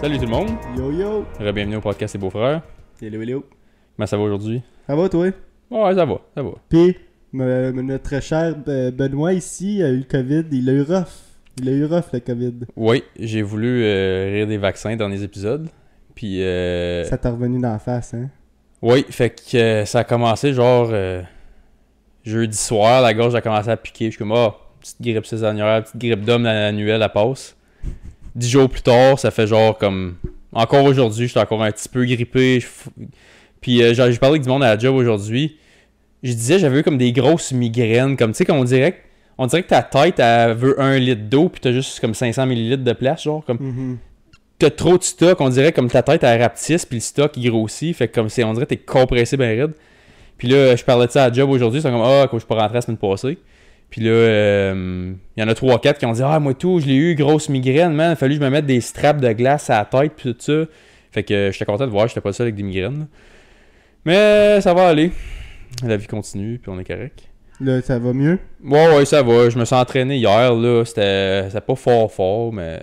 Salut tout le monde, Yo yo! bienvenue au podcast Les Beaux-Frères. Hello hello! Comment ça va aujourd'hui? Ça va toi? Ouais, ça va. Pis, notre cher Benoît ici a eu le COVID, il a eu rough. Il a eu rough le COVID. Oui, j'ai voulu rire des vaccins dans les épisodes. Puis. Ça t'a revenu dans la face, hein? Oui, fait que ça a commencé genre jeudi soir, la gorge a commencé à piquer. Je suis comme, petite grippe saisonnière, petite grippe d'homme annuelle, elle passe. 10 jours plus tard, ça fait genre comme. Encore aujourd'hui, je suis encore un petit peu grippé. Puis j'ai parlé avec du monde à la job aujourd'hui. Je disais, j'avais eu comme des grosses migraines. Comme tu sais, on dirait que ta tête, elle veut 1 litre d'eau, puis t'as juste comme 500 ml de place, genre. Comme, T'as trop de stock, on dirait comme ta tête, elle rapetisse, puis le stock, il grossit. Fait que comme on dirait que t'es compressé ben raide. Puis là, je parlais de ça à la job aujourd'hui. C'est comme, quand je peux rentrer la semaine passée. Puis là, il y en a 3-4 qui ont dit, moi tout, je l'ai eu, grosse migraine, man. Il a fallu que je me mette des straps de glace à la tête, puis tout ça. Fait que j'étais content de voir, j'étais pas seul avec des migraines. Là. Mais ça va aller. La vie continue, puis on est correct. Là, ça va mieux? Ouais, ça va. Je me suis entraîné hier, là. C'était pas fort, mais...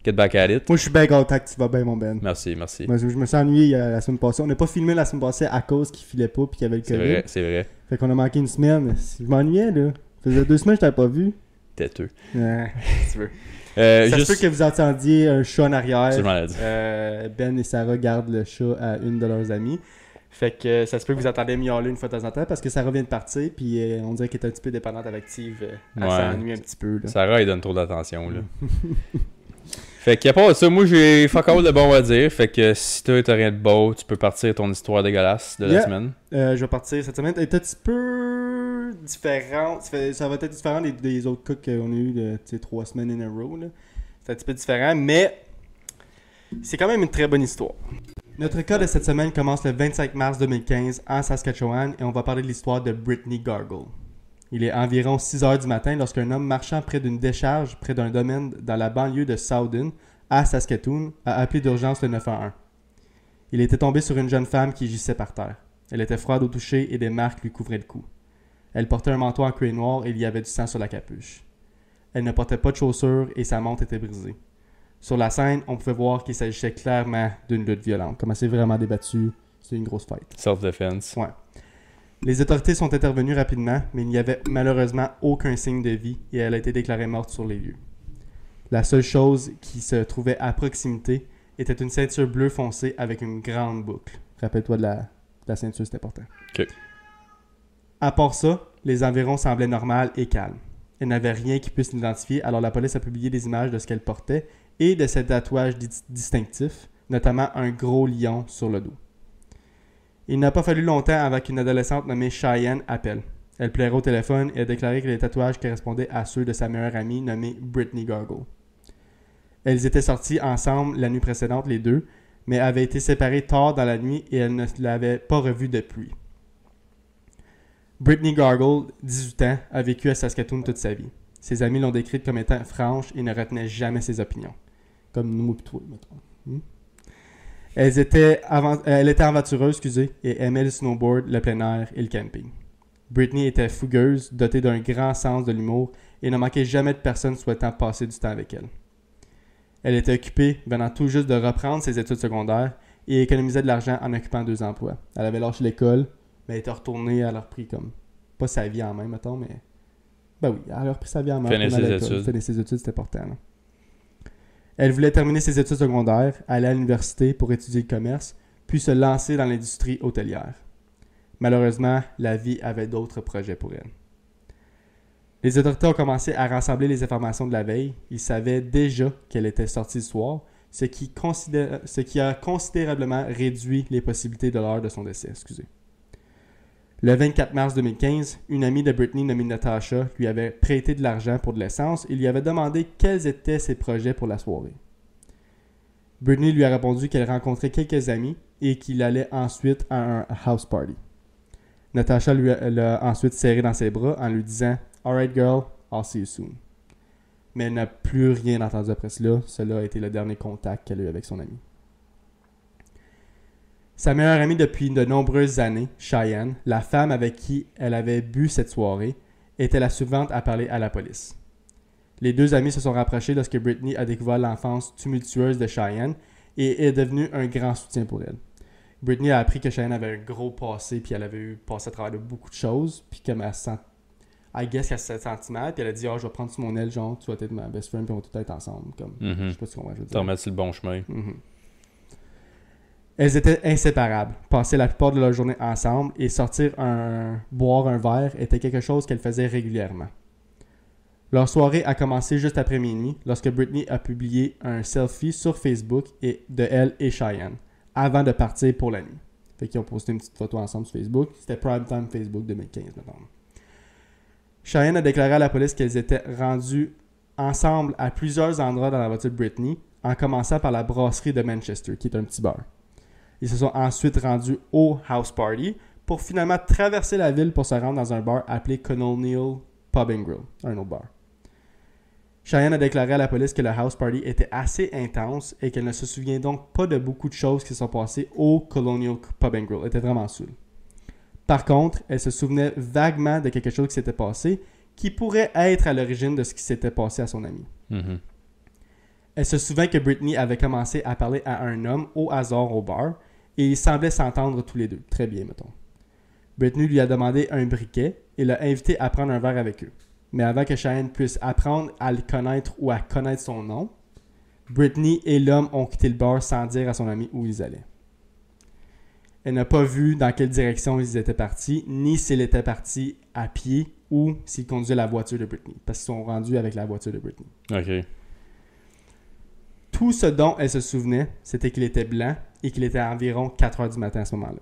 Get back at it. Moi, je suis bien content que tu vas bien, mon Ben. Merci. Moi, je me suis ennuyé la semaine passée. On n'a pas filmé la semaine passée à cause qu'il filait pas puis qu'il y avait le COVID. C'est vrai. Fait qu'on a manqué une semaine. Je m'ennuyais, là. Ça faisait 2 semaines que je t'avais pas vu. Têteux. Si tu veux. Ça se peut que vous entendiez un chat en arrière. C'est maladie. Ben et Sarah gardent le chat à une de leurs amies. Fait que ça se peut que vous entendez miauler une fois de temps en temps parce que Sarah vient de partir puis on dirait qu'elle est un petit peu dépendante avec Steve. Elle s'ennuie un petit peu. Là. Sarah, elle donne trop d'attention. Là. Fait qu'à part ça, moi j'ai fuck all de bon à dire. Fait que si t'as rien de beau, tu peux partir ton histoire dégueulasse de la semaine. Je vais partir cette semaine. Elle est un petit peu différente. Ça va être différent des autres cas qu'on a eu de 3 semaines in a row. Là. C'est un petit peu différent, mais c'est quand même une très bonne histoire. Notre cas de cette semaine commence le 25 mars 2015 en Saskatchewan et on va parler de l'histoire de Brittany Gargle. Il est environ 6h du matin lorsqu'un homme marchant près d'une décharge près d'un domaine dans la banlieue de Soudan, à Saskatoon, a appelé d'urgence le 911. Il était tombé sur une jeune femme qui gissait par terre. Elle était froide au toucher et des marques lui couvraient le cou. Elle portait un manteau en cuir noir et il y avait du sang sur la capuche. Elle ne portait pas de chaussures et sa montre était brisée. Sur la scène, on pouvait voir qu'il s'agissait clairement d'une lutte violente. Comme elle s'est vraiment débattue, c'est une grosse fight. Self-defense. Ouais. Les autorités sont intervenues rapidement, mais il n'y avait malheureusement aucun signe de vie et elle a été déclarée morte sur les lieux. La seule chose qui se trouvait à proximité était une ceinture bleue foncée avec une grande boucle. Rappelle-toi de la ceinture, c'est important. OK. À part ça, les environs semblaient normales et calmes. Elle n'avait rien qui puisse l'identifier, alors la police a publié des images de ce qu'elle portait et de ses tatouages distinctifs, notamment un gros lion sur le dos. Il n'a pas fallu longtemps avant qu'une adolescente nommée Cheyenne appelle. Elle plairait au téléphone et a déclaré que les tatouages correspondaient à ceux de sa meilleure amie nommée Brittany Gargle. Elles étaient sorties ensemble la nuit précédente, les deux, mais avaient été séparées tard dans la nuit et elle ne l'avait pas revue depuis. Brittany Gargle, 18 ans, a vécu à Saskatoon toute sa vie. Ses amis l'ont décrite comme étant franche et ne retenait jamais ses opinions. Comme nous et toi, mettons. Elle était aventureuse, et aimait le snowboard, le plein air et le camping. Brittany était fougueuse, dotée d'un grand sens de l'humour et ne manquait jamais de personnes souhaitant passer du temps avec elle. Elle était occupée, venant tout juste de reprendre ses études secondaires et économisait de l'argent en occupant 2 emplois. Elle avait lâché l'école, mais elle était retournée, elle a repris comme, pas sa vie en main, mettons, mais... Ben oui, elle a repris sa vie en main. Finir ses études, c'est important. Là. Elle voulait terminer ses études secondaires, aller à l'université pour étudier le commerce, puis se lancer dans l'industrie hôtelière. Malheureusement, la vie avait d'autres projets pour elle. Les autorités ont commencé à rassembler les informations de la veille. Ils savaient déjà qu'elle était sortie le soir, ce qui a considérablement réduit les possibilités de l'heure de son décès. Le 24 mars 2015, une amie de Brittany nommée Natasha lui avait prêté de l'argent pour de l'essence et lui avait demandé quels étaient ses projets pour la soirée. Brittany lui a répondu qu'elle rencontrait quelques amis et qu'il allait ensuite à un house party. Natasha l'a ensuite serré dans ses bras en lui disant « Alright girl, I'll see you soon ». Mais elle n'a plus rien entendu après cela. Cela a été le dernier contact qu'elle a eu avec son ami. Sa meilleure amie depuis de nombreuses années, Cheyenne, la femme avec qui elle avait bu cette soirée, était la suivante à parler à la police. Les deux amis se sont rapprochés lorsque Britney a découvert l'enfance tumultueuse de Cheyenne et est devenu un grand soutien pour elle. Britney a appris que Cheyenne avait un gros passé, puis elle avait eu passé à travers de beaucoup de choses, puis comme elle se sent... I guess qu'elle se senti mal, puis elle a dit « je vais prendre sur mon aile, genre, tu vas être ma best friend, puis on va tout être ensemble. » Comme, je sais pas si on va dire. T'en remettre sur le bon chemin. Elles étaient inséparables, passaient la plupart de leur journée ensemble, et boire un verre était quelque chose qu'elles faisaient régulièrement. Leur soirée a commencé juste après minuit, lorsque Britney a publié un selfie sur Facebook de elle et Cheyenne, avant de partir pour la nuit. Fait qu'ils ont posté une petite photo ensemble sur Facebook. C'était Prime Time Facebook 2015, maintenant. Cheyenne a déclaré à la police qu'elles étaient rendues ensemble à plusieurs endroits dans la voiture de Britney, en commençant par la brasserie de Manchester, qui est un petit bar. Ils se sont ensuite rendus au House Party pour finalement traverser la ville pour se rendre dans un bar appelé Colonial Pub and Grill, un autre bar. Cheyenne a déclaré à la police que le House Party était assez intense et qu'elle ne se souvient donc pas de beaucoup de choses qui se sont passées au Colonial Pub and Grill. Elle était vraiment saoule. Par contre, elle se souvenait vaguement de quelque chose qui s'était passé qui pourrait être à l'origine de ce qui s'était passé à son ami. Elle se souvient que Britney avait commencé à parler à un homme au hasard au bar et ils semblaient s'entendre tous les deux. Très bien, mettons. Britney lui a demandé un briquet et l'a invité à prendre un verre avec eux. Mais avant que Cheyenne puisse apprendre à le connaître ou à connaître son nom, Britney et l'homme ont quitté le bar sans dire à son ami où ils allaient. Elle n'a pas vu dans quelle direction ils étaient partis, ni s'ils étaient partis à pied ou s'ils conduisaient la voiture de Britney, parce qu'ils sont rendus avec la voiture de Britney. OK. Tout ce dont elle se souvenait, c'était qu'il était blanc et qu'il était à environ 4 heures du matin à ce moment-là.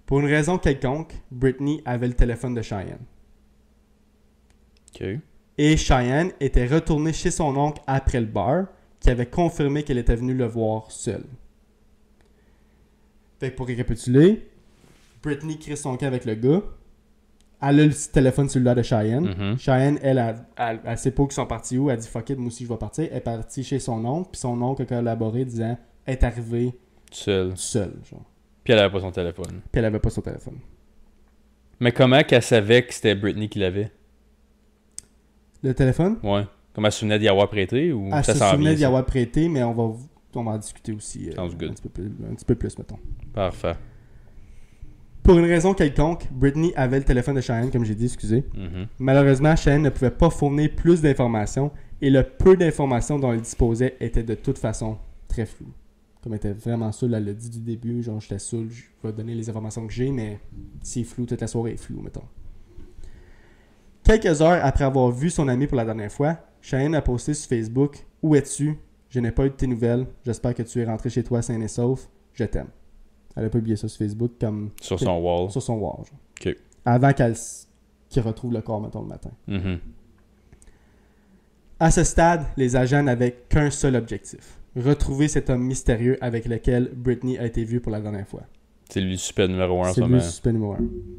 Pour une raison quelconque, Britney avait le téléphone de Cheyenne. OK. Et Cheyenne était retournée chez son oncle après le bar, qui avait confirmé qu'elle était venue le voir seule. Fait que pour récapituler, Britney crée son camp avec le gars. Elle a le téléphone cellulaire de Cheyenne. Cheyenne, elle sait pas qu'ils sont partis où. Elle dit fuck it, moi aussi je vais partir. Elle est partie chez son oncle. Puis son oncle a collaboré disant elle est arrivée seule. Genre. Puis elle avait pas son téléphone. Puis elle avait pas son téléphone. Mais comment qu'elle savait que c'était Britney qui l'avait? Le téléphone? Ouais. Comme elle se souvenait d'y avoir prêté ou elle ça se s'en souvenait vient, d'y avoir prêté, mais on va en discuter aussi un petit peu plus, mettons. Parfait. Pour une raison quelconque, Britney avait le téléphone de Cheyenne, comme j'ai dit, excusez. Malheureusement, Cheyenne ne pouvait pas fournir plus d'informations et le peu d'informations dont elle disposait était de toute façon très flou. Comme elle était vraiment saoule, elle l'a dit du début, genre j'étais saoule, je vais donner les informations que j'ai, mais c'est flou, toute la soirée est floue, mettons. Quelques heures après avoir vu son ami pour la dernière fois, Cheyenne a posté sur Facebook « Où es-tu? Je n'ai pas eu de tes nouvelles. J'espère que tu es rentré chez toi sain et sauf. Je t'aime. » Elle a publié ça sur Facebook comme... Sur son wall. Sur son wall. Genre. OK. Avant qu'il retrouve le corps, mettons, le matin. À ce stade, les agents n'avaient qu'un seul objectif. Retrouver cet homme mystérieux avec lequel Britney a été vue pour la dernière fois. C'est lui le suspect numéro 1 en ce moment. C'est lui le suspect numéro 1.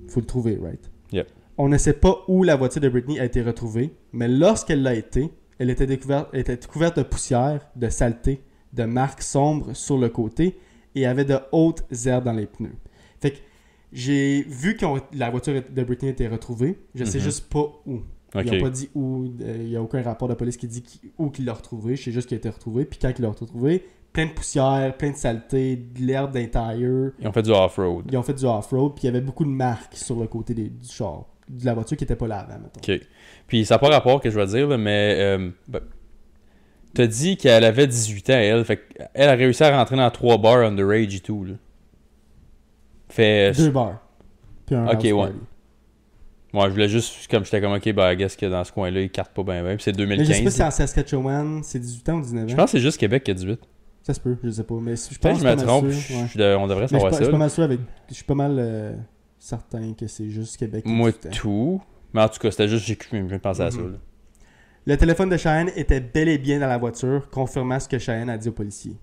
Faut le trouver, right? Yep. On ne sait pas où la voiture de Britney a été retrouvée, mais lorsqu'elle l'a été, elle était couverte de poussière, de saleté, de marques sombres sur le côté et avait de hautes herbes dans les pneus. Fait que j'ai vu que la voiture de Britney a été retrouvée, je sais juste pas où. Okay. Ils n'ont pas dit où, il n'y a aucun rapport de police qui dit où qu'il l'a retrouvée, je sais juste qu'il a été retrouvé, puis quand il l'a retrouvé, plein de poussière, plein de saleté, de l'herbe d'intérieur. Ils ont fait du off-road. Ils ont fait du off-road, puis il y avait beaucoup de marques sur le côté du char. De la voiture qui n'était pas là avant, mettons. OK. Puis ça n'a pas rapport que je vais dire, là, mais t'as dit qu'elle avait 18 ans, elle. Fait qu'elle a réussi à rentrer dans 3 bars underage et tout, là. Fait... 2 bars. Puis un house ouais. party. Ouais, je voulais juste, comme j'étais comme, OK, ben, I guess que dans ce coin-là, ils cartent pas bien. Puis c'est 2015. Mais je sais pas si c'est en Saskatchewan, c'est 18 ans ou 19 ans. Je pense que c'est juste Québec qui a 18. Ça se peut, je sais pas. Mais je Peut-être pense que je me trompe, on devrait savoir ça. Je suis pas mal sûr je suis pas mal certain que c'est juste Québec. Moi, tout. Mais en tout cas, c'était juste, je viens de penser à ça. Là. Le téléphone de Cheyenne était bel et bien dans la voiture, confirmant ce que Cheyenne a dit aux policiers.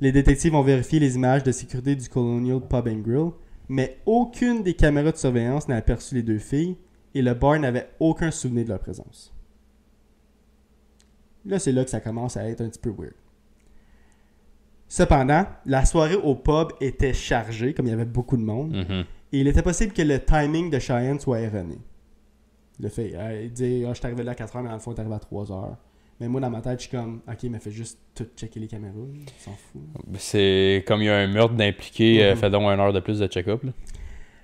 Les détectives ont vérifié les images de sécurité du Colonial Pub and Grill, mais aucune des caméras de surveillance n'a aperçu les deux filles et le bar n'avait aucun souvenir de leur présence. Là, c'est là que ça commence à être un petit peu weird. Cependant, la soirée au pub était chargée, comme il y avait beaucoup de monde, et il était possible que le timing de Cheyenne soit erroné. Le fait. Il dit, je suis arrivé là à 4h, mais dans le fond, il est arrivé à 3h. Mais moi, dans ma tête, je suis comme, ok, mais fais juste tout checker les caméras. Il s'en fout. C'est comme il y a un meurtre d'impliqué, fais donc 1 heure de plus de check-up. Là.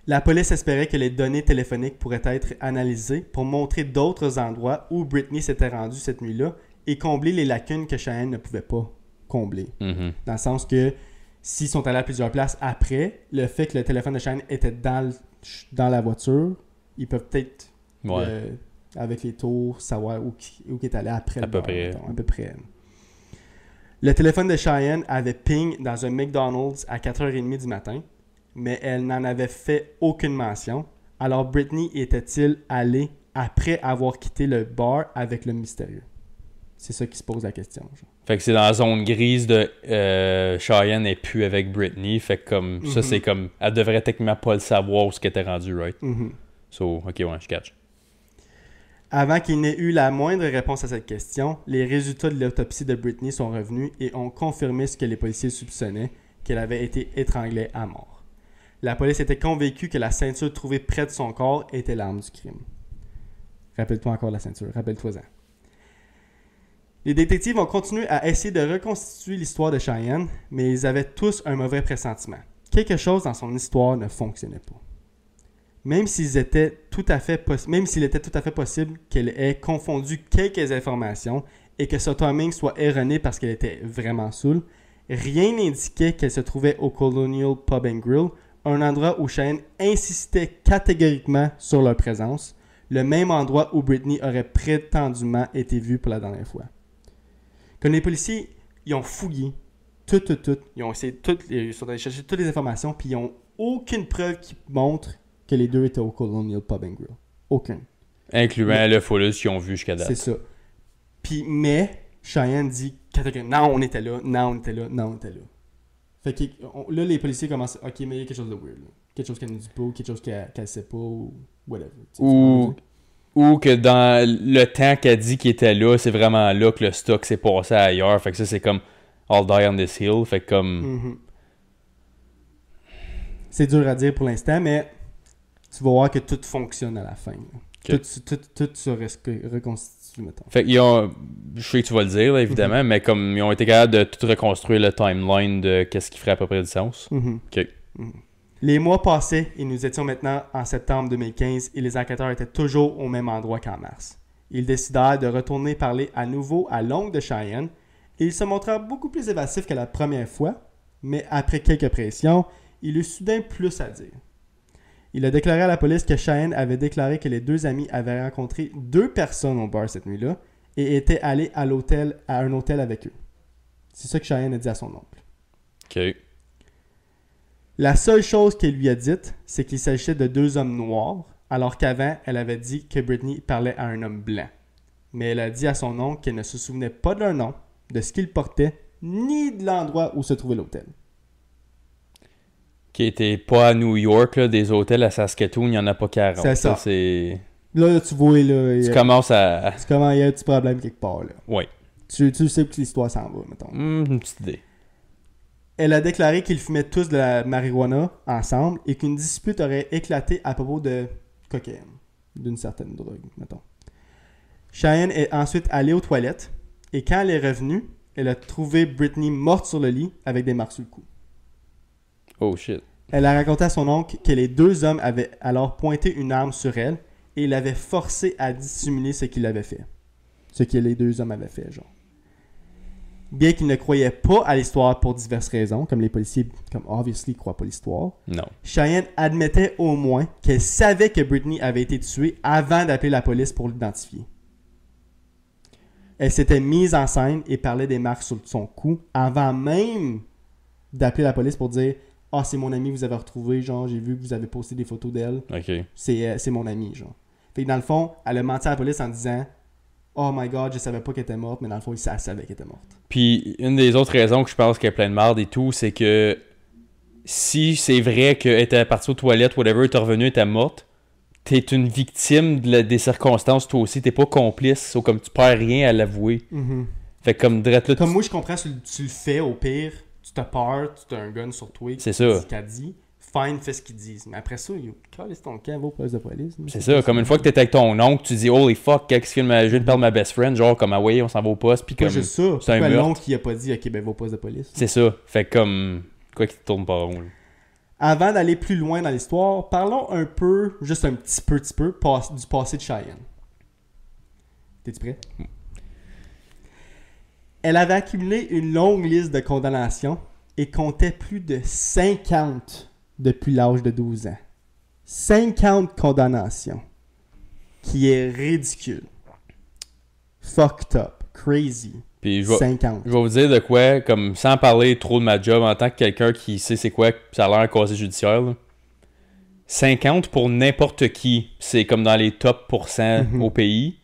La police espérait que les données téléphoniques pourraient être analysées pour montrer d'autres endroits où Britney s'était rendue cette nuit-là et combler les lacunes que Cheyenne ne pouvait pas combler. Mm-hmm. Dans le sens que s'ils sont allés à plusieurs places après, le fait que le téléphone de Cheyenne était dans la voiture, ils peuvent peut-être, avec les tours, savoir où il est allé après le bar, à peu près. Le téléphone de Cheyenne avait ping dans un McDonald's à 4h30 du matin, mais elle n'en avait fait aucune mention. Alors Britney était-il allée après avoir quitté le bar avec le mystérieux? C'est ça qui se pose la question. Genre. Fait que c'est dans la zone grise de Cheyenne n'est plus avec Britney. Fait que comme ça, c'est comme elle devrait techniquement pas le savoir où ce qu'elle était rendue, right? So, ok, ouais, je catch. Avant qu'il n'ait eu la moindre réponse à cette question, les résultats de l'autopsie de Britney sont revenus et ont confirmé ce que les policiers soupçonnaient, qu'elle avait été étranglée à mort. La police était convaincue que la ceinture trouvée près de son corps était l'arme du crime. Rappelle-toi encore la ceinture, rappelle-toi-en. Les détectives ont continué à essayer de reconstituer l'histoire de Cheyenne, mais ils avaient tous un mauvais pressentiment. Quelque chose dans son histoire ne fonctionnait pas. Même s'il était tout à fait possible qu'elle ait confondu quelques informations et que ce timing soit erroné parce qu'elle était vraiment saoule, rien n'indiquait qu'elle se trouvait au Colonial Pub and Grill, un endroit où Cheyenne insistait catégoriquement sur leur présence, le même endroit où Britney aurait prétendument été vue pour la dernière fois. Quand les policiers, ils ont fouillé tout, ils ont essayé ils sont allés chercher toutes les informations, puis ils n'ont aucune preuve qui montre que les deux étaient au Colonial Pub and Grill. Aucune. Incluant le phallus qu'ils ont vu jusqu'à date. C'est ça. Puis, mais, Cheyenne dit catégoriquement, non, on était là. Fait que là, les policiers commencent, ok, mais il y a quelque chose de weird. Là. Quelque chose qu'elle ne dit pas, ou quelque chose qu'elle sait pas, ou whatever. Ou que dans le temps qu'elle dit qu'il était là, c'est vraiment là que le stock s'est passé ailleurs. Fait que ça, c'est comme All Die on this hill. Fait que comme... C'est dur à dire pour l'instant, mais tu vas voir que tout fonctionne à la fin. Okay. Tout se reconstitue, mettons. Fait qu'ils ont... Je sais que tu vas le dire, là, évidemment, mais comme ils ont été capables de tout reconstruire le timeline de qu'est-ce qui ferait à peu près du sens. OK. Les mois passaient et nous étions maintenant en septembre 2015 et les enquêteurs étaient toujours au même endroit qu'en mars. Ils décidèrent de retourner parler à nouveau à l'oncle de Cheyenne et il se montra beaucoup plus évasif que la première fois, mais après quelques pressions, il eut soudain plus à dire. Il a déclaré à la police que Cheyenne avait déclaré que les deux amis avaient rencontré 2 personnes au bar cette nuit-là et étaient allés à un hôtel avec eux. C'est ça que Cheyenne a dit à son oncle. OK. La seule chose qu'elle lui a dite, c'est qu'il s'agissait de 2 hommes noirs, alors qu'avant, elle avait dit que Britney parlait à un homme blanc. Mais elle a dit à son oncle qu'elle ne se souvenait pas de leur nom, de ce qu'ils portaient, ni de l'endroit où se trouvait l'hôtel. Qui était pas à New York, là, des hôtels à Saskatoon, il n'y en a pas 40. C'est ça. C'est... Là, tu vois, là... Tu commences à... Il y a un petit problème quelque part, là. Oui. Tu sais que l'histoire s'en va, mettons. Une petite idée. Elle a déclaré qu'ils fumaient tous de la marijuana ensemble et qu'une dispute aurait éclaté à propos de cocaïne, d'une certaine drogue, mettons. Cheyenne est ensuite allée aux toilettes et quand elle est revenue, elle a trouvé Britney morte sur le lit avec des marques sur le cou. Oh shit. Elle a raconté à son oncle que les 2 hommes avaient alors pointé une arme sur elle et l'avaient forcé à dissimuler ce qu'il avait fait. Ce que les 2 hommes avaient fait, genre. Bien qu'il ne croyait pas à l'histoire pour diverses raisons, comme les policiers, comme obviously, ne croient pas à l'histoire, non. Cheyenne admettait au moins qu'elle savait que Britney avait été tuée avant d'appeler la police pour l'identifier. Elle s'était mise en scène et parlait des marques sur son cou avant même d'appeler la police pour dire « Ah, c'est mon ami, vous avez retrouvé, genre, j'ai vu que vous avez posté des photos d'elle. OK. C'est mon ami, genre. » Fait que dans le fond, elle a menti à la police en disant « Oh my god, je savais pas qu'elle était morte, mais dans le fond, elle savait qu'elle était morte. » Puis, une des autres raisons que je pense qu'elle est pleine de marde et tout, c'est que si c'est vrai qu'elle était partie aux toilettes, whatever, elle est revenue, elle était morte, t'es une victime des circonstances, toi aussi, t'es pas complice, comme tu perds rien à l'avouer. Fait que comme direct là, comme moi, je comprends, tu le fais au pire, tu te peur, tu as un gun sur toi, c'est ça. Qu'elle dit, fine, fais ce qu'ils disent. Mais après ça, calisse ton camp, va au poste de police. C'est ça, comme une fois que t'es avec ton oncle, tu dis holy fuck, qu'est-ce qu'il je viens de perdre ma best friend, genre comme ah ouais, on s'en va au poste, puis Pas comme. juste ça. C'est un Pourquoi meurtre. l'oncle qui a pas dit ok, ben va au poste de police. C'est ça, fait que comme. Quoi qu'il tourne pas rond. Là. Avant d'aller plus loin dans l'histoire, parlons un peu, juste un petit peu, du passé de Cheyenne. T'es-tu prêt? Elle avait accumulé une longue liste de condamnations et comptait plus de 50 depuis l'âge de 12 ans. 50 condamnations. Qui est ridicule. Fucked up. Crazy. Puis 50. je vais vous dire de quoi, comme sans parler trop de ma job en tant que quelqu'un qui sait c'est quoi, ça a l'air un casier judiciaire. Là. 50 pour n'importe qui, c'est comme dans les top pourcents au pays.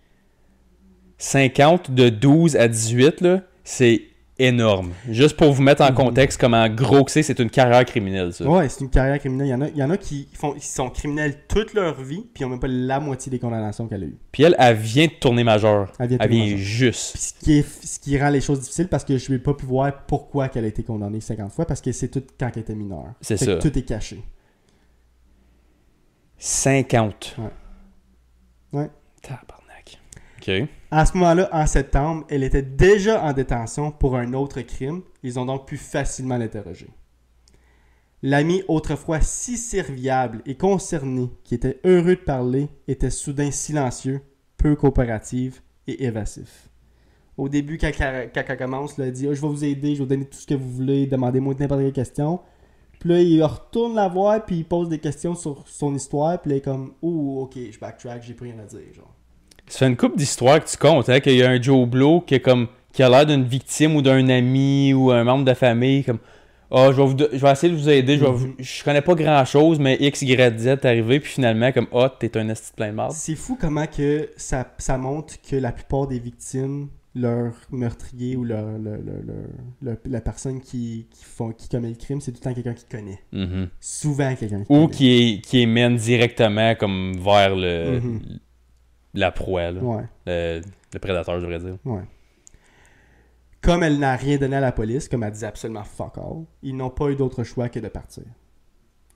50 de 12 à 18, là, c'est énorme. Juste pour vous mettre en contexte comment gros que c'est une carrière criminelle, ça. Ouais, c'est une carrière criminelle. Il y en a qui sont criminels toute leur vie, puis ils n'ont même pas la moitié des condamnations qu'elle a eues. Puis elle vient de tourner majeure. Elle vient majeure. juste. Puis ce qui rend les choses difficiles, parce que je n'ai pas pu voir pourquoi elle a été condamnée 50 fois, parce que c'est tout quand elle était mineure. C'est ça. Tout est caché. 50. Ouais. Tabarnak. OK. À ce moment-là, en septembre, elle était déjà en détention pour un autre crime. Ils ont donc pu facilement l'interroger. L'ami autrefois si serviable et concerné, qui était heureux de parler, était soudain silencieux, peu coopératif et évasif. Au début, quand elle commence, elle dit « Je vais vous aider, je vais vous donner tout ce que vous voulez, demandez-moi n'importe quelle question. » Puis là, il retourne la voir, puis il pose des questions sur son histoire, puis là, il est comme « Oh, ok, je backtrack, j'ai plus rien à dire. » genre. Ça fait une couple d'histoires que tu comptes, hein, qu'il y a un Joe Blow qui a l'air d'une victime ou d'un ami ou un membre de famille, comme « Ah, je vais essayer de vous aider, je connais pas grand-chose, mais X, Y, Z est arrivé, puis finalement, comme « Ah, t'es un esti de plein de marde. » C'est fou comment que ça montre que la plupart des victimes, leur meurtrier ou la personne qui commet le crime, c'est tout le temps quelqu'un qui connaît. Mm-hmm. Souvent quelqu'un qui connaît. Ou qui mène directement comme vers la proie, là. Ouais. Le prédateur, je devrais dire. Ouais. Comme elle n'a rien donné à la police, comme elle disait absolument fuck all, ils n'ont pas eu d'autre choix que de partir.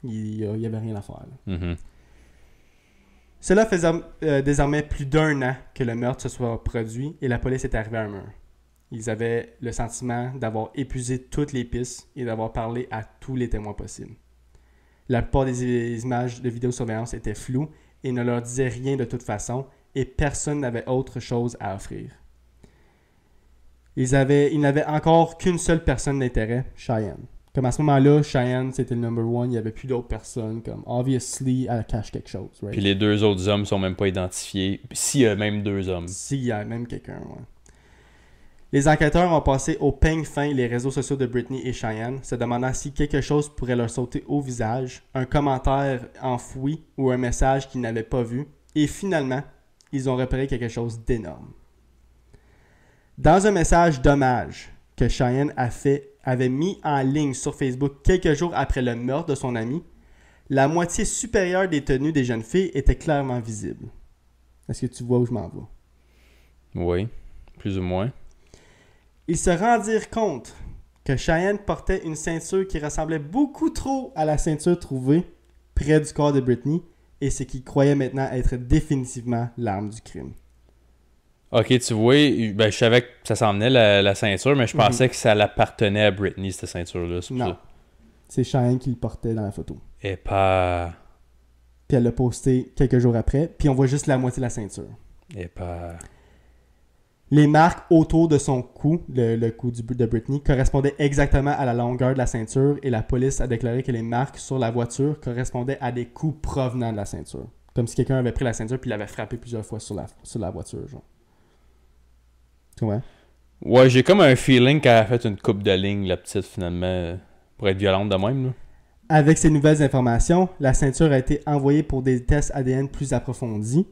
Il n'y avait rien à faire. Mm-hmm. Cela faisait désormais plus d'1 an que le meurtre se soit produit et la police est arrivée à un mur. Ils avaient le sentiment d'avoir épuisé toutes les pistes et d'avoir parlé à tous les témoins possibles. La plupart des images de vidéosurveillance étaient floues et ne leur disaient rien de toute façon et personne n'avait autre chose à offrir. Ils n'avaient encore qu'une seule personne d'intérêt, Cheyenne. Comme à ce moment-là, Cheyenne, c'était le number one. Il n'y avait plus d'autres personnes. Comme, obviously, elle cache quelque chose. Right? Puis les 2 autres hommes sont même pas identifiés. S'il y a même 2 hommes. S'il y a même quelqu'un, ouais. Les enquêteurs ont passé au peigne fin les réseaux sociaux de Britney et Cheyenne, se demandant si quelque chose pourrait leur sauter au visage, un commentaire enfoui ou un message qu'ils n'avaient pas vu. Et finalement, ils ont repéré quelque chose d'énorme. Dans un message d'hommage que Cheyenne avait mis en ligne sur Facebook quelques jours après le meurtre de son ami, la moitié supérieure des tenues des jeunes filles était clairement visible. Est-ce que tu vois où je m'en vais? Oui, plus ou moins. Ils se rendirent compte que Cheyenne portait une ceinture qui ressemblait beaucoup trop à la ceinture trouvée près du corps de Britney et ce qu'ils croyaient maintenant être définitivement l'arme du crime. Ok, tu vois, ben, je savais que ça s'en venait la ceinture, mais je pensais que ça l'appartenait à Britney, cette ceinture-là. Non. Ça. C'est Cheyenne qui le portait dans la photo. Et pas... Puis elle l'a posté quelques jours après, puis on voit juste la moitié de la ceinture. Et pas... Les marques autour de son cou, le cou de Britney, correspondaient exactement à la longueur de la ceinture et la police a déclaré que les marques sur la voiture correspondaient à des coups provenant de la ceinture. Comme si quelqu'un avait pris la ceinture puis l'avait frappé plusieurs fois sur la voiture, genre. Tu vois? Ouais, j'ai comme un feeling qu'elle a fait une coupe de ligne, la petite, finalement, pour être violente de même, là. Avec ces nouvelles informations, la ceinture a été envoyée pour des tests ADN plus approfondis.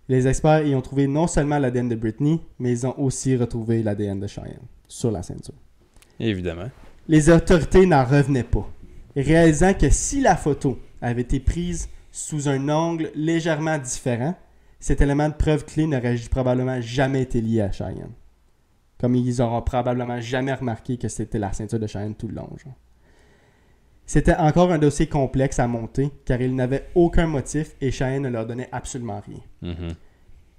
Les experts y ont trouvé non seulement l'ADN de Britney, mais ils ont aussi retrouvé l'ADN de Cheyenne sur la ceinture. Évidemment. Les autorités n'en revenaient pas, réalisant que si la photo avait été prise sous un angle légèrement différent, cet élément de preuve clé n'aurait probablement jamais été lié à Cheyenne. Comme ils n'auront probablement jamais remarqué que c'était la ceinture de Cheyenne tout le long. Genre. C'était encore un dossier complexe à monter car ils n'avaient aucun motif et Cheyenne ne leur donnait absolument rien. Mhm.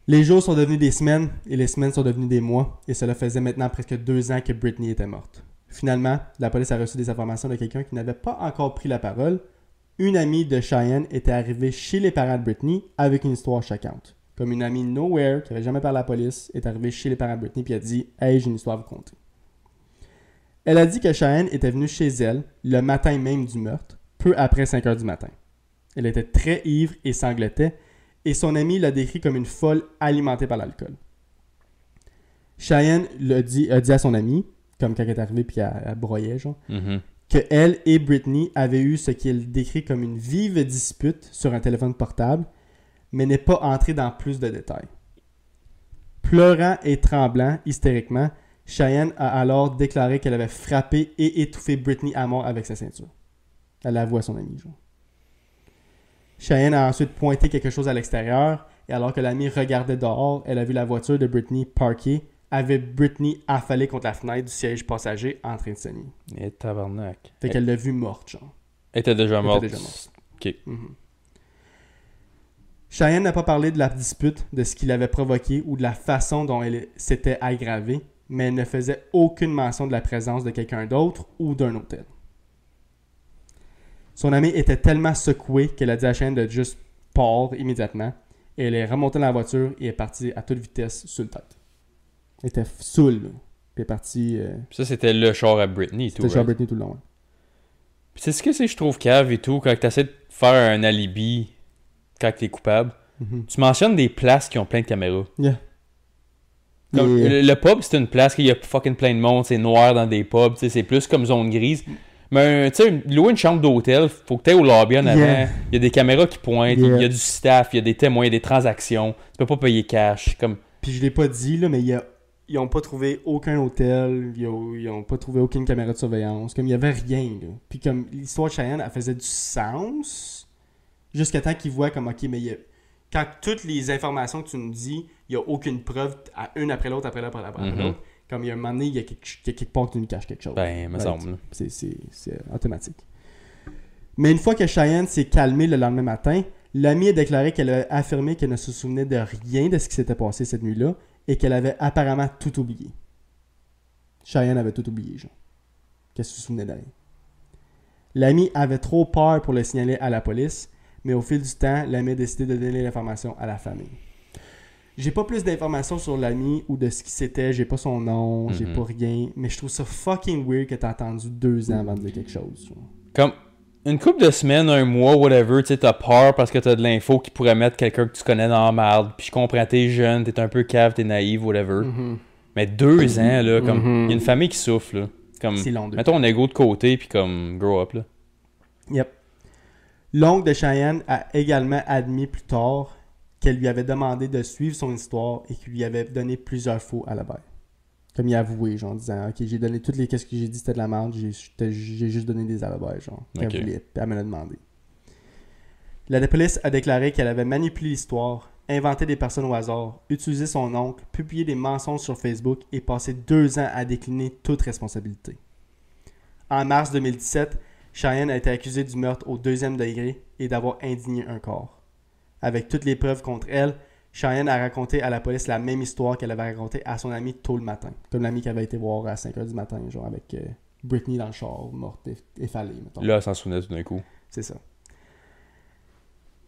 Les jours sont devenus des semaines et les semaines sont devenues des mois et cela faisait maintenant presque 2 ans que Britney était morte. Finalement, la police a reçu des informations de quelqu'un qui n'avait pas encore pris la parole. Une amie de Cheyenne était arrivée chez les parents de Britney avec une histoire choquante. Comme une amie nowhere qui n'avait jamais parlé à la police est arrivée chez les parents de Britney et a dit « Hey, j'ai une histoire à vous conter ». Elle a dit que Cheyenne était venue chez elle le matin même du meurtre, peu après 5 heures du matin. Elle était très ivre et sanglotait, et son amie l'a décrit comme une folle alimentée par l'alcool. Cheyenne a dit à son amie, comme quand elle est arrivée puis elle broyait, genre, Mhm. que elle et Britney avaient eu ce qu'elle décrit comme une vive dispute sur un téléphone portable, mais n'est pas entrée dans plus de détails. Pleurant et tremblant hystériquement, Cheyenne a alors déclaré qu'elle avait frappé et étouffé Britney à mort avec sa ceinture. Elle l'avoue à son ami, genre. Cheyenne a ensuite pointé quelque chose à l'extérieur, et alors que l'ami regardait dehors, elle a vu la voiture de Britney parkée, avec Britney affalée contre la fenêtre du siège passager en train de saigner. Et tabarnak. Fait qu'elle l'a vue morte, genre. Elle était déjà Elle morte. était déjà morte. Ok. Mhm. Cheyenne n'a pas parlé de la dispute, de ce qui l'avait provoqué ou de la façon dont elle s'était aggravée, mais elle ne faisait aucune mention de la présence de quelqu'un d'autre ou d'un hôtel. Son amie était tellement secouée qu'elle a dit à Cheyenne de juste part immédiatement. Et elle est remontée dans la voiture et est partie à toute vitesse sur le tête. Elle était saoule, là. Puis elle est partie... Ça, c'était le char à Britney et tout. c'était chez right? Britney tout le long. Ouais. Puis c'est ce que c'est, je trouve, cave et tout, quand t'essaies de faire un alibi quand t'es coupable. Mhm. Tu mentionnes des places qui ont plein de caméras. Yeah. Comme, Et- le pub, c'est une place qu'il y a fucking plein de monde, c'est noir dans des pubs, tu sais, c'est plus comme zone grise. Mais tu sais, louer une chambre d'hôtel, faut que tu aies au lobby en avant. Yeah. Il y a des caméras qui pointent, Yeah. il y a du staff, il y a des témoins, il y a des transactions. Tu peux pas payer cash. Comme... Puis je l'ai pas dit, là, mais ils ont pas trouvé aucun hôtel, ils ont pas trouvé aucune caméra de surveillance. Comme il y avait rien, là. Puis comme l'histoire de Cheyenne, elle faisait du sens jusqu'à temps qu'ils voient comme, ok, mais quand toutes les informations que tu nous dis, il y a aucune preuve à une après l'autre, après l'autre, après Mhm. l'autre. Comme il y a un moment donné, il y a quelque part que tu nous caches quelque chose. Ben, me Right. semble. là. C'est automatique. Mais une fois que Cheyenne s'est calmée le lendemain matin, l'amie a déclaré qu'elle a affirmé qu'elle ne se souvenait de rien de ce qui s'était passé cette nuit-là et qu'elle avait apparemment tout oublié. Cheyenne avait tout oublié, genre. Qu'elle se souvenait de rien. L'amie avait trop peur pour le signaler à la police, mais au fil du temps, l'amie a décidé de donner l'information à la famille. J'ai pas plus d'informations sur l'ami ou de ce qui c'était, j'ai pas son nom, j'ai Mhm. pas rien, mais je trouve ça fucking weird que t'as attendu 2 ans avant de dire quelque chose. Genre. Comme une couple de semaines, un mois, whatever, tu sais, t'as peur parce que t'as de l'info qui pourrait mettre quelqu'un que tu connais dans la merde. Puis je comprends, t'es jeune, t'es un peu cave, t'es naïve, whatever. Mhm. Mais 2 ans, là, comme, Mhm. il y a une famille qui souffre, là. Comme, C'est long, 2 mets ton ego de côté, puis comme, grow up, là. Yep. L'oncle de Cheyenne a également admis plus tard qu'elle lui avait demandé de suivre son histoire et qu'il lui avait donné plusieurs faux à la balle. Comme il a avoué, genre, en disant ok, j'ai donné toutes les. Qu'est-ce que j'ai dit, c'était de la merde, j'ai juste donné des alibis, genre. Qu'elle Ok. voulait, puis elle me l'a demandé. La police a déclaré qu'elle avait manipulé l'histoire, inventé des personnes au hasard, utilisé son oncle, publié des mensonges sur Facebook et passé 2 ans à décliner toute responsabilité. En mars 2017, Cheyenne a été accusée du meurtre au 2e degré et d'avoir indigné un corps. Avec toutes les preuves contre elle, Cheyenne a raconté à la police la même histoire qu'elle avait racontée à son ami tôt le matin. Comme l'ami qui avait été voir à 5h du matin, genre avec Britney dans le char, morte, effalée, mettons. Là, elle s'en souvenait tout d'un coup. C'est ça.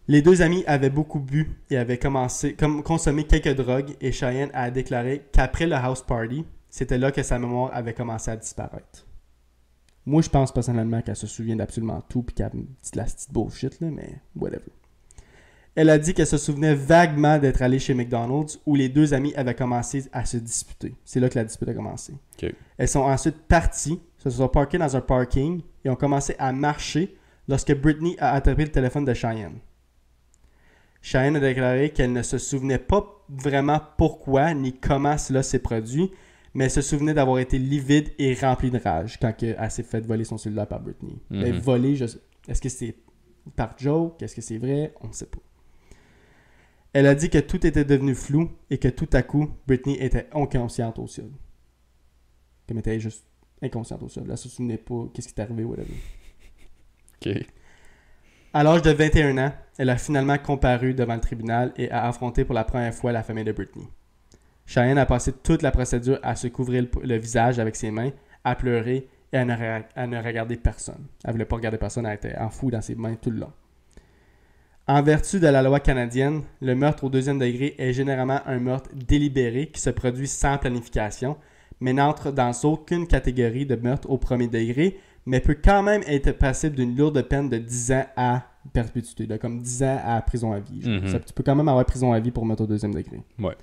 Les 2 amis avaient beaucoup bu et avaient consommé quelques drogues et Cheyenne a déclaré qu'après le house party, c'était là que sa mémoire avait commencé à disparaître. Moi, je pense personnellement qu'elle se souvient d'absolument tout puis qu'elle dit de la petite bullshit, là, mais whatever. Elle a dit qu'elle se souvenait vaguement d'être allée chez McDonald's où les 2 amis avaient commencé à se disputer. C'est là que la dispute a commencé. Ok. Elles sont ensuite parties, se sont parquées dans un parking et ont commencé à marcher lorsque Britney a attrapé le téléphone de Cheyenne. Cheyenne a déclaré qu'elle ne se souvenait pas vraiment pourquoi ni comment cela s'est produit, mais elle se souvenait d'avoir été livide et remplie de rage quand elle s'est fait voler son cellulaire par Britney. Mhm. Elle volée, est-ce que c'est par joke? Est-ce que c'est vrai? On ne sait pas. Elle a dit que tout était devenu flou et que tout à coup, Britney était inconsciente au sol. Comme elle était juste inconsciente au sol. Elle se souvenait pas qu'est-ce qui est arrivé, whatever. OK. À l'âge de 21 ans, elle a finalement comparu devant le tribunal et a affronté pour la première fois la famille de Britney. Cheyenne a passé toute la procédure à se couvrir le visage avec ses mains, à pleurer et à ne regarder personne. Elle ne voulait pas regarder personne, elle était enfouie dans ses mains tout le long. En vertu de la loi canadienne, le meurtre au deuxième degré est généralement un meurtre délibéré qui se produit sans planification, mais n'entre dans aucune catégorie de meurtre au premier degré, mais peut quand même être passible d'une lourde peine de 10 ans à perpétuité, de comme 10 ans à prison à vie. Tu peux quand même avoir prison à vie pour meurtre au deuxième degré. Ouais.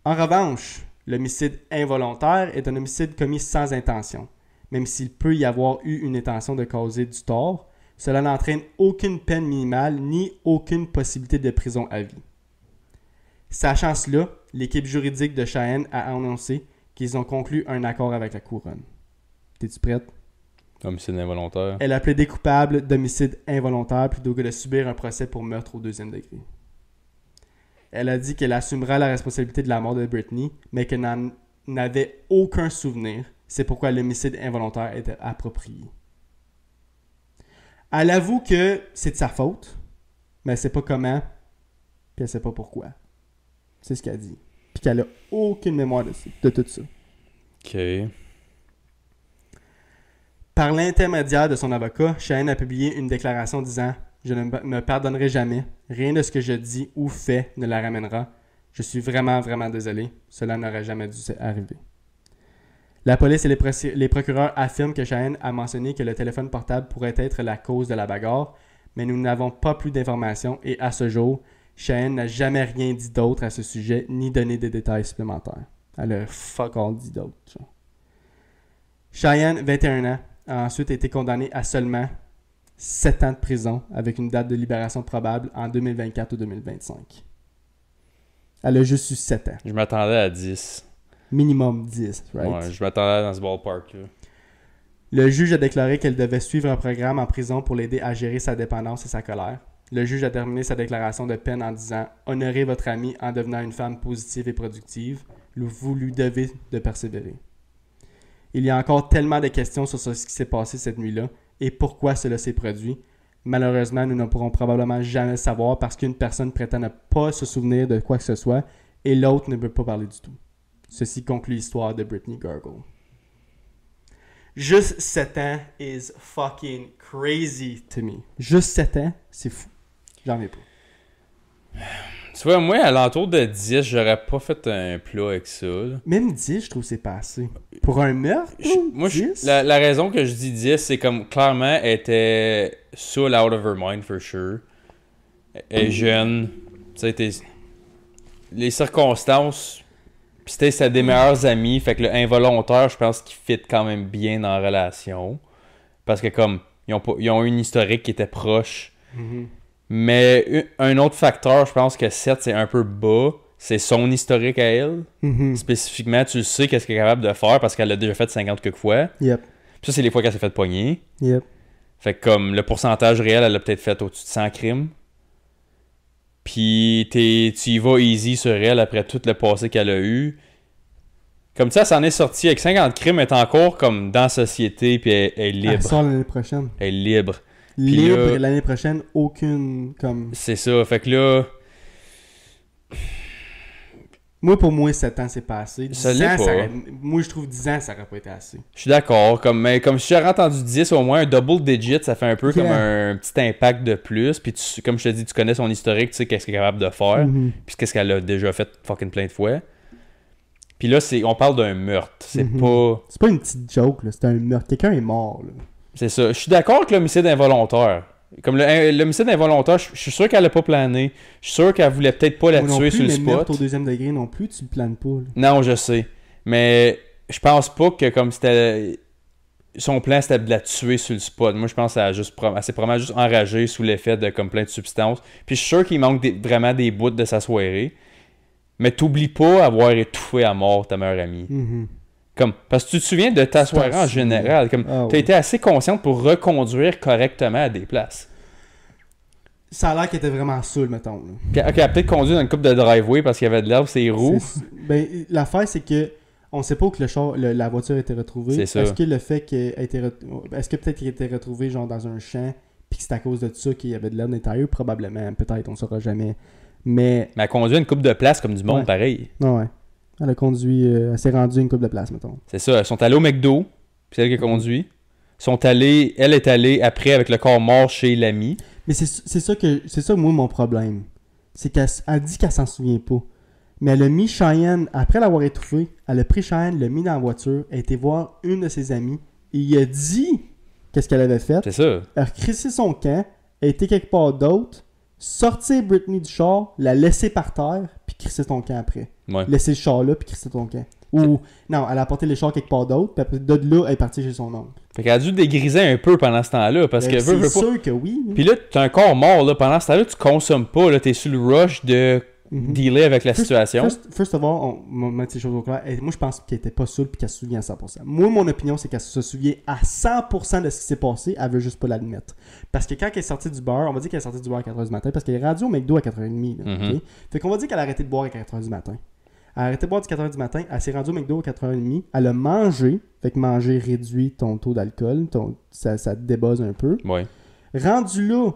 En revanche, l'homicide involontaire est un homicide commis sans intention. Même s'il peut y avoir eu une intention de causer du tort, cela n'entraîne aucune peine minimale ni aucune possibilité de prison à vie. Sachant cela, l'équipe juridique de Cheyenne a annoncé qu'ils ont conclu un accord avec la couronne. T'es-tu prête? Homicide involontaire. Elle a plaidé coupable d'homicide involontaire plutôt que de subir un procès pour meurtre au deuxième degré. Elle a dit qu'elle assumera la responsabilité de la mort de Britney, mais qu'elle n'en avait aucun souvenir. C'est pourquoi l'homicide involontaire était approprié. Elle avoue que c'est de sa faute, mais elle sait pas comment, puis elle sait pas pourquoi. C'est ce qu'elle dit. Puis qu'elle a aucune mémoire de tout ça. OK. Par l'intermédiaire de son avocat, Cheyenne a publié une déclaration disant « Je ne me pardonnerai jamais. Rien de ce que je dis ou fais ne la ramènera. Je suis vraiment, vraiment désolé. Cela n'aurait jamais dû arriver. » La police et les procureurs affirment que Cheyenne a mentionné que le téléphone portable pourrait être la cause de la bagarre, mais nous n'avons pas plus d'informations et à ce jour, Cheyenne n'a jamais rien dit d'autre à ce sujet ni donné des détails supplémentaires. Elle a fuck all dit d'autre. Cheyenne, 21 ans, a ensuite été condamnée à seulement 7 ans de prison avec une date de libération probable en 2024 ou 2025. Elle a juste eu 7 ans. Je m'attendais à 10. Minimum 10, right? Ouais, je m'attendais dans ce ballpark-là. Le juge a déclaré qu'elle devait suivre un programme en prison pour l'aider à gérer sa dépendance et sa colère. Le juge a terminé sa déclaration de peine en disant « Honorez votre amie en devenant une femme positive et productive. Vous lui devez de persévérer. » Il y a encore tellement de questions sur ce qui s'est passé cette nuit-là et pourquoi cela s'est produit. Malheureusement, nous ne pourrons probablement jamais le savoir parce qu'une personne prétend ne pas se souvenir de quoi que ce soit et l'autre ne veut pas parler du tout. Ceci conclut l'histoire de Britney Gargle. Juste 7 ans is fucking crazy to me. Juste 7 ans, c'est fou. J'en ai pas. Tu vois, moi, à l'entour de 10, j'aurais pas fait un plat avec ça. Là. Même 10, je trouve que c'est pas assez. Pour un meurtre, moi, 10? La raison que je dis 10, c'est comme, clairement, elle était soul out of her mind, for sure. Elle est jeune. Tu sais, les circonstances... Puis c'était des meilleurs amis, fait que le involontaire, je pense qu'il fit quand même bien dans la relation. Parce que comme, ils ont une historique qui était proche. Mm-hmm. Mais un autre facteur, je pense que 7, c'est un peu bas. C'est son historique à elle. Mm-hmm. Spécifiquement, tu sais qu'est-ce qu'elle est capable de faire parce qu'elle l'a déjà fait 50 quelques fois. Yep. Puis ça, c'est les fois qu'elle s'est fait pogner. Yep. Fait que comme le pourcentage réel, elle l'a peut-être fait au-dessus de 100 crimes. Puis tu y vas easy sur elle après tout le passé qu'elle a eu. Comme ça, elle s'en est sortie avec 50 crimes, elle est encore comme dans la société, puis elle est libre. Elle sort l'année prochaine. Elle est libre. Libre, là, l'année prochaine, aucune comme... C'est ça, fait que là... Moi, pour moi, 7 ans, c'est pas assez. 10 ça l'est ans, pas. moi, je trouve 10 ans, ça aurait pas été assez. Je suis d'accord, mais comme si j'aurais entendu 10, au moins un double digit, ça fait un peu comme un petit impact de plus. Puis comme je te dis, tu connais son historique, tu sais qu'est-ce qu'elle est capable de faire. Mm-hmm. Puis qu'est-ce qu'elle a déjà fait fucking plein de fois. Puis là, on parle d'un meurtre. C'est pas... C'est pas une petite joke, là. C'est un meurtre. Quelqu'un est mort, là. C'est ça. Je suis d'accord avec l'homicide involontaire. Comme l'homicide involontaire, je suis sûr qu'elle a pas plané. Je suis sûr qu'elle voulait peut-être pas la tuer sur le spot. Mais meurtre au deuxième degré non plus, tu le planes pas, là. Non, je sais. Mais je pense pas que comme c'était... Son plan, c'était de la tuer sur le spot. Moi, je pense qu'elle s'est probablement juste enragée sous l'effet de comme plein de substances. Puis je suis sûr qu'il manque vraiment des bouts de sa soirée. Mais t'oublies pas avoir étouffé à mort ta meilleure amie. Mm-hmm. Comme, parce que tu te souviens de ta soirée en général. Comme, t'as été assez consciente pour reconduire correctement à des places. Ça a l'air qu'elle était vraiment saoule, mettons. Là. Puis, elle a peut-être conduit dans une coupe de driveway parce qu'il y avait de l'herbe sur les roues. Ben, l'affaire, c'est que On sait pas où que la voiture a été retrouvée. C'est ça. Est-ce que le fait qu'elle a été est-ce que peut-être qu'elle a été retrouvée genre dans un champ puis que c'est à cause de ça qu'il y avait de l'air d'intérieur? Probablement. Peut-être, on saura jamais. Mais elle conduit une coupe de place comme du monde, Ouais. pareil. ouais. Elle a conduit... elle s'est rendue une couple de place, mettons. C'est ça. Ils sont allés au McDo, puis c'est elle qui a conduit. Elle est allée après avec le corps mort chez l'ami. Mais c'est ça, moi, mon problème. C'est qu'elle dit qu'elle s'en souvient pas. Mais elle a mis Cheyenne, après l'avoir étouffé, elle a pris Cheyenne, l'a mis dans la voiture, elle a été voir une de ses amies, et il a dit qu'est-ce qu'elle avait fait. C'est ça. Elle a crissé son camp, elle a été quelque part d'autre, sorti Britney du char, la laissé par terre, puis crissé son camp après. Ouais. Laisser le char là, puis crissé ton camp. Ou, non, elle a apporté les chars quelque part d'autre, puis après, de là, elle est partie chez son oncle. Fait qu'elle a dû dégriser un peu pendant ce temps-là, parce que C'est veut pas. sûr que oui. Puis là, t'as un corps mort, là. Pendant ce temps-là, tu consommes pas, là. T'es sur le rush de Mhm. dealer avec la situation. First of all, on va mettre ces choses au clair. Et moi, je pense qu'elle était pas saoule et qu'elle se souvient à 100%. Moi, mon opinion, c'est qu'elle se souvient à 100% de ce qui s'est passé. Elle veut juste pas l'admettre. Parce que quand elle est sortie du bar, on va dire qu'elle est sortie du bar à 4h du matin parce qu'elle est rendue au McDo à 4h30. Là, Mhm. ok? Fait qu'on va dire qu'elle a arrêté de boire à 4h du matin. Elle a arrêté de boire à 4h du matin. Elle s'est rendue au McDo à 4h30. Elle a mangé. Fait que manger réduit ton taux d'alcool. Ça te débuzz un peu. Ouais. Rendu là,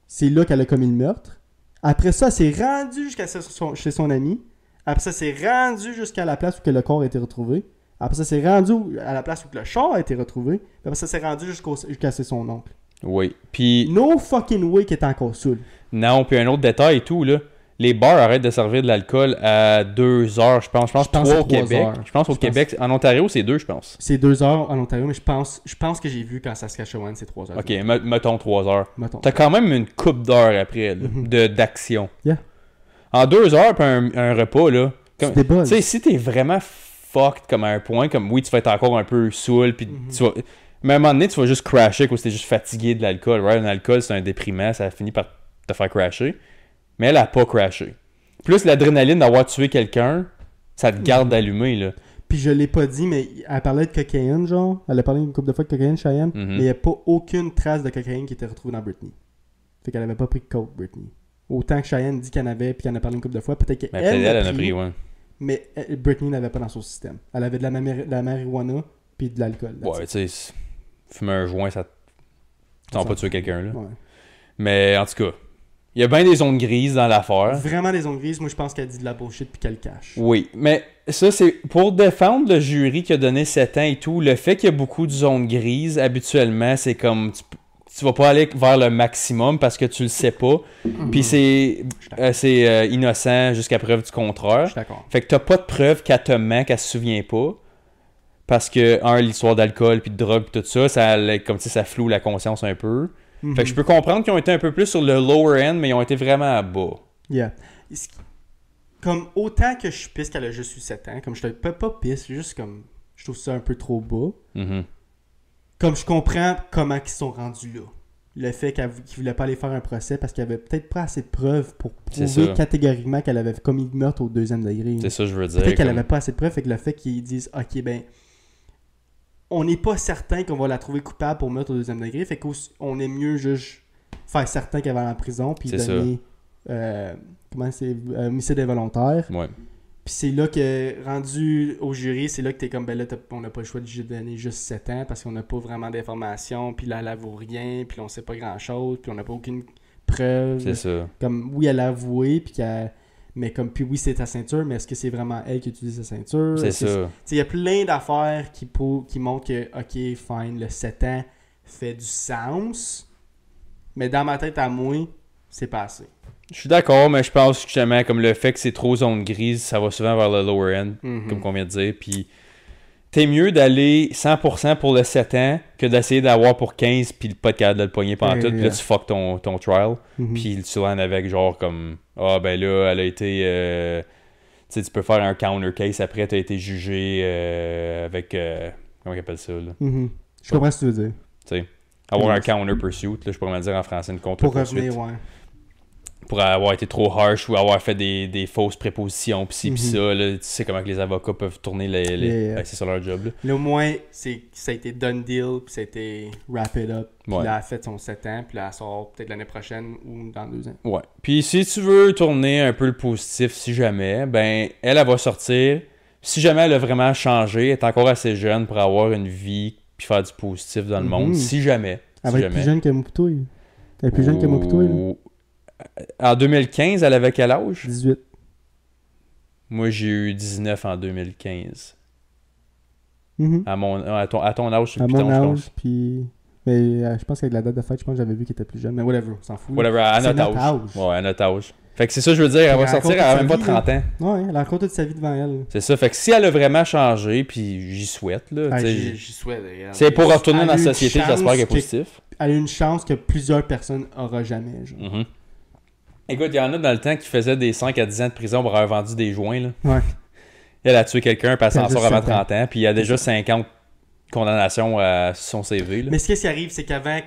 c'est là qu'elle a commis le meurtre. Après ça, elle s'est rendue jusqu'à chez son ami. Après ça, c'est rendu jusqu'à la place où que le corps a été retrouvé. Après ça, c'est rendu à la place où que le char a été retrouvé. Puis après ça, c'est rendu jusqu'à chez son oncle. Oui. Puis, No fucking way qu'il est encore saoul. non, puis un autre détail et tout, là. Les bars arrêtent de servir de l'alcool à 2 heures, je pense. Je pense Je pense 3 au que c'est 3 Québec. heures. Je pense au Je Québec. En Ontario, c'est 2, je pense. C'est 2 heures en Ontario, mais je pense que j'ai vu quand Saskatchewan, c'est 3 heures. Ok, mettons 3 heures. Mettons. T'as quand même une coupe d'heures après, là, Mhm. d'action. Yeah. En 2 heures, puis un repas, là. Tu Tu déballes. sais, si t'es vraiment fucked comme à un point, comme oui, tu vas être encore un peu saoul, puis tu vas. Mais à un moment donné, tu vas juste crasher parce que t'es juste fatigué de l'alcool. Right? L'alcool, c'est un déprimant, ça finit par te faire crasher. Mais elle a pas crashé. Plus l'adrénaline d'avoir tué quelqu'un, ça te garde allumé, là. Puis je l'ai pas dit, mais elle parlait de cocaïne, genre. Elle a parlé une couple de fois de cocaïne, Cheyenne. Mhm. Mais il n'y a pas aucune trace de cocaïne qui était retrouvée dans Britney. Fait qu'elle avait pas pris de coke, Britney. Autant que Cheyenne dit qu'elle en avait, puis qu'elle en a parlé une couple de fois, peut-être qu'elle Mais peut-être elle en a pris, pris, ouais. mais Britney n'avait pas dans son système. Elle avait de la marijuana, puis de l'alcool. that's Ouais, it. tu sais, fumer un joint, ça. Tu pas tuer quelqu'un, là. Ouais. Mais en tout cas, il y a bien des zones grises dans l'affaire. Vraiment des zones grises, moi je pense qu'elle dit de la bullshit puis qu'elle cache. Oui, mais ça, c'est pour défendre le jury qui a donné 7 ans et tout. Le fait qu'il y a beaucoup de zones grises, habituellement, c'est comme tu vas pas aller vers le maximum parce que tu le sais pas. Puis c'est innocent jusqu'à preuve du Je contraire. suis d'accord. Fait que t'as pas de preuve qu'elle te ment, qu'elle se souvient pas. Parce que, l'histoire d'alcool puis de drogue puis tout ça, comme ça floue la conscience un peu. Fait que je peux comprendre qu'ils ont été un peu plus sur le lower end, mais ils ont été vraiment à bas. Yeah. Comme autant que je suis pisse qu'elle a juste eu 7 ans, comme je te pas pisse, juste comme je trouve ça un peu trop bas. Mhm. Comme je comprends comment ils sont rendus là. Le fait qu'ils voulaient pas aller faire un procès parce qu'il y avait peut-être pas assez de preuves pour C'est prouver ça. catégoriquement qu'elle avait commis le meurtre au 2e degré. C'est ça que je veux dire. Peut-être qu'elle comme- avait pas assez de preuves, fait que le fait qu'ils disent ok ben on n'est pas certain qu'on va la trouver coupable pour meurtre au 2e degré, fait qu'on est mieux juste faire certain qu'elle va aller en prison puis C'est donner comment c'est homicide involontaire. Ouais. Puis c'est là que, rendu au jury, c'est là que t'es comme, ben là, on n'a pas le choix de donner juste 7 ans parce qu'on n'a pas vraiment d'informations, puis là, elle avoue rien, puis on sait pas grand-chose, puis on n'a pas aucune preuve. C'est ça. Comme, oui, elle a avoué, puis mais comme, puis oui, c'est ta ceinture, mais est-ce que c'est vraiment elle qui utilise sa ceinture? C'est Est-ce que ça. Tu sais, il y a plein d'affaires qui montrent que, ok, fine, le 7 ans fait du sens, mais dans ma tête à moi, c'est pas assez. Je suis d'accord, mais je pense que justement, comme le fait que c'est trop zone grise, ça va souvent vers le lower end, Mhm. comme qu'on vient de dire. Puis t'es mieux d'aller 100% pour le 7 ans que d'essayer d'avoir pour 15 puis pas de capable de le pogner pendant tout. Puis là, tu fuck ton trial. Mhm. Puis tu l'en avec genre comme ben là, elle a été. Tu sais, tu peux faire un counter case après, t'as été jugé avec. Comment on appelle ça, là? Mhm. Je comprends ce que tu veux dire. Tu sais, avoir Mhm. un counter pursuit, là, je pourrais me dire en français, une contre Pour poursuite. revenir, ouais. Pour avoir été trop harsh ou avoir fait des fausses prépositions, pis ci, pis Mhm. ça, là, tu sais comment que les avocats peuvent tourner Yeah. c'est ça leur job, là. Là, au moins, ça a été done deal, puis ça a été wrap it up. Puis Ouais. là, elle a fait son 7 ans, puis là, elle sort peut-être l'année prochaine ou dans 2 ans. Ouais. Puis si tu veux tourner un peu le positif, si jamais, ben, elle va sortir. Si jamais elle a vraiment changé, elle est encore assez jeune pour avoir une vie puis faire du positif dans le monde. Si jamais. Elle va être plus jeune que Maputo. Elle est plus jeune que Maputo. En 2015, elle avait quel âge? 18. Moi, j'ai eu 19 en 2015. Mm-hmm. À ton âge, c'est à le mon piton, je âge, pense. puis... Mais je pense qu'avec la date de fête, je pense que j'avais vu qu'il était plus jeune. Mais whatever, on s'en fout. Whatever, à notre âge. Ouais, à notre âge. Fait que c'est ça, je veux dire, elle va sortir, elle a même pas 30 ans. Ouais, elle a encore toute sa vie devant elle. C'est ça, fait que si elle a vraiment changé, puis j'y souhaite, là. J'y souhaite, d'ailleurs. C'est pour retourner dans la société, j'espère qu'elle est positif. Elle a une chance que plusieurs personnes n'auront jamais. Genre. Mm-hmm. Écoute, il y en a dans le temps qui faisaient des 5 à 10 ans de prison pour avoir vendu des joints, là. Ouais. Elle a tué quelqu'un, puis elle s'en sort avant 7 ans. 30 ans, puis il y a déjà 50 condamnations à son CV, là. Mais ce qui arrive, c'est qu'avant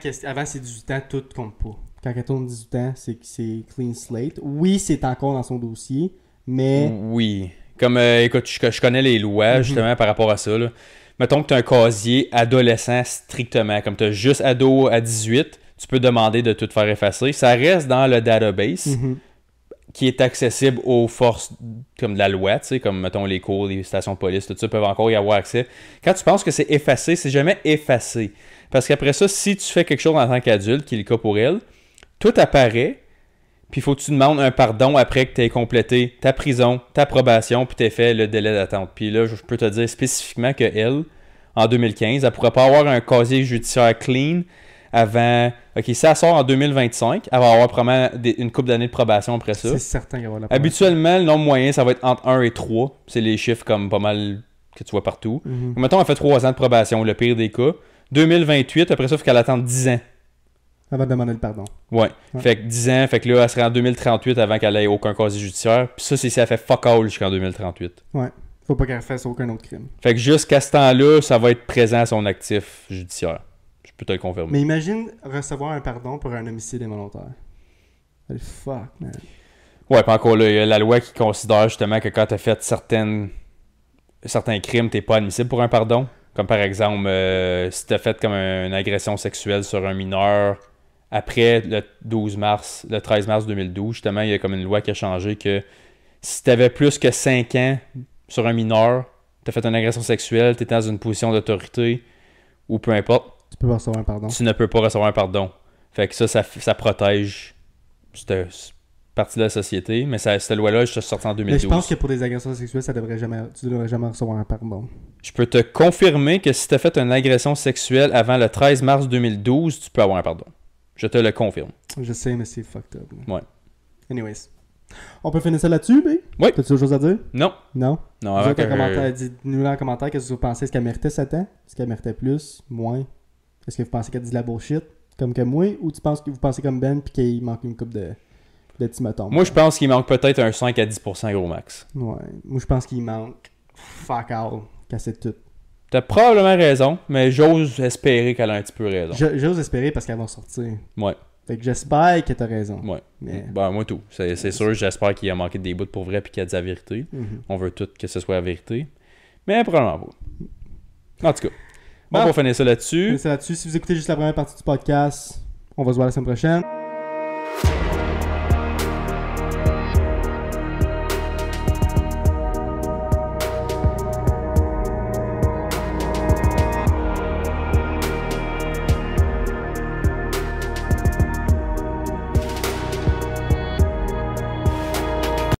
ses 18 ans, tout compte pas. Quand elle tourne 18 ans, c'est clean slate. Oui, c'est encore dans son dossier, mais... Oui. Comme, écoute, je connais les lois, justement, par rapport à ça, là. Mettons que tu as un casier adolescent strictement, comme tu as juste ado à 18, tu peux demander de tout faire effacer. Ça reste dans le database qui est accessible aux forces comme de la loi, tu sais, comme mettons les cours, les stations de police, tout ça, peuvent encore y avoir accès. Quand tu penses que c'est effacé, c'est jamais effacé. Parce qu'après ça, si tu fais quelque chose en tant qu'adulte, qui est le cas pour elle, tout apparaît, puis il faut que tu demandes un pardon après que tu aies complété ta prison, ta probation, puis tu aies fait le délai d'attente. Puis là, je peux te dire spécifiquement qu'elle, en 2015, elle ne pourrait pas avoir un casier judiciaire clean avant... OK, si elle sort en 2025, elle va avoir probablement une couple d'années de probation après ça. C'est certain qu'elle va avoir la probation. Habituellement, le nombre moyen, ça va être entre 1 et 3. C'est les chiffres comme pas mal que tu vois partout. Mettons, elle fait 3 ans de probation, le pire des cas. 2028, après ça, il faut qu'elle attende 10 ans. Elle va demander le pardon. Ouais. Fait que 10 ans, fait que là, elle serait en 2038 avant qu'elle ait aucun casier judiciaire. Puis ça, c'est si elle fait fuck all jusqu'en 2038. Ouais. Faut pas qu'elle fasse aucun autre crime. Fait que jusqu'à ce temps-là, ça va être présent à son actif judiciaire. Je peux te le confirmer. Mais imagine recevoir un pardon pour un homicide involontaire. Fuck, man. Ouais, puis encore là, il y a la loi qui considère justement que quand t'as fait certains crimes, t'es pas admissible pour un pardon. Comme par exemple, si t'as fait comme une agression sexuelle sur un mineur après le 13 mars 2012, justement, il y a comme une loi qui a changé que si t'avais plus que 5 ans sur un mineur, t'as fait une agression sexuelle, t'étais dans une position d'autorité, ou peu importe, tu peux pas recevoir un pardon. Tu ne peux pas recevoir un pardon. Fait que ça protège cette partie de la société, mais cette loi-là, je suis sorti en 2012. Mais je pense que pour des agressions sexuelles, tu devrais jamais recevoir un pardon. Je peux te confirmer que si tu as fait une agression sexuelle avant le 13 mars 2012, tu peux avoir un pardon. Je te le confirme. Je sais, mais c'est fucked up. Ouais. Anyways. On peut finir ça là-dessus, B? Oui. T'as-tu autre chose à dire? Non. Non? Non, avant que... Dites-nous en commentaire qu'est-ce que vous pensez. Est-ce qu'elle méritait 7 ans? Est-ce qu'elle méritait plus? Moins? Est-ce que vous pensez qu'elle dit de la bullshit? Comme que moi? Ou vous pensez comme Ben puis qu'il manque une coupe de petits moutons? Moi, je pense qu'il manque peut-être un 5 à 10% gros max. Ouais. Moi, je pense qu'il manque fuck all. Casser tout. T'as probablement raison, mais j'ose espérer qu'elle a un petit peu raison. J'ose espérer parce qu'elle va sortir. Ouais. Fait que j'espère que t'as raison. Ouais. Mais... Ben, moi tout. C'est sûr, j'espère qu'il a manqué des bouts pour vrai puis qu'il a dit la vérité. On veut tout que ce soit la vérité. Mais probablement pas. En tout cas. Bon, on va finir ça là-dessus. Si vous écoutez juste la première partie du podcast, on va se voir la semaine prochaine.